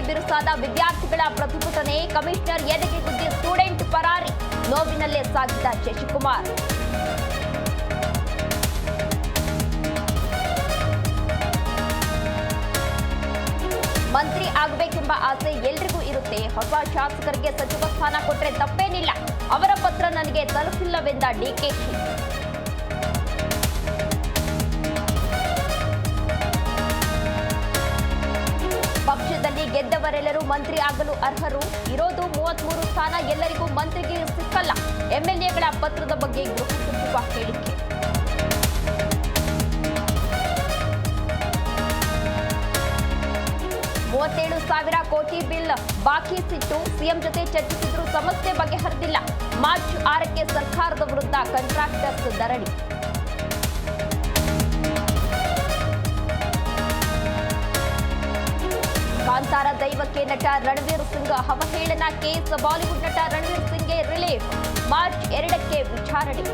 ಬಿರುಸಾದ ವಿದ್ಯಾರ್ಥಿಗಳ ಪ್ರತಿಭಟನೆ, ಕಮಿಷನರ್ ಎದೆಗೆ ಗುದ್ದಿ ಸ್ಟೂಡೆಂಟ್ ಪರಾರಿ, ನೋವಿನಲ್ಲೇ ಸಾಗಿದ ಶಶಿಕುಮಾರ್. ಮಂತ್ರಿ ಆಗಬೇಕೆಂಬ ಆಸೆ ಎಲ್ರಿಗೂ ಇರುತ್ತೆ. ಹೊಸ ಶಾಸಕರಿಗೆ ಸಚಿವ ಸ್ಥಾನ ಕೊಟ್ಟರೆ ತಪ್ಪೇನಿಲ್ಲ. ಅವರ ಪತ್ರ ನನಗೆ ತಲುಪಿಲ್ಲವೆಂದ ಡಿಕೆಶಿ. ಪಕ್ಷದಲ್ಲಿ ಗೆದ್ದವರೆಲ್ಲರೂ ಮಂತ್ರಿ ಆಗಲು ಅರ್ಹರು. ಇರೋದು 33 ಸ್ಥಾನ, ಎಲ್ಲರಿಗೂ ಮಂತ್ರಿಗೆ ಸಿಕ್ಕಲ್ಲ. ಎಂಎಲ್ಎಗಳ ಪತ್ರದ ಬಗ್ಗೆ ಗೃಹ ಸಚಿವ ಹೇಳಿಕೆ. 37,000 ಕೋಟಿ ಬಿಲ್ ಬಾಕಿ ಸಿಟ್ಟು, ಸಿಎಂ ಜೊತೆ ಚರ್ಚಿಸಿದ್ರು ಸಮಸ್ಯೆ ಬಗೆಹರಿದಿಲ್ಲ. ಮಾರ್ಚ್ 6ಕ್ಕೆ ಸರ್ಕಾರದ ವಿರುದ್ಧ ಕಾಂಟ್ರಾಕ್ಟರ್ಸ್ ಧರಣಿ. ಕಾಂತಾರ ದೈವಕ್ಕೆ ನಟ ರಣವೀರ್ ಸಿಂಗ್ ಅವಹೇಳನ ಕೇಸ್, ಬಾಲಿವುಡ್ ನಟ ರಣವೀರ್ ಸಿಂಗ್ಗೆ ರಿಲೀಫ್. ಮಾರ್ಚ್ 2ಕ್ಕೆ ವಿಚಾರಣೆ.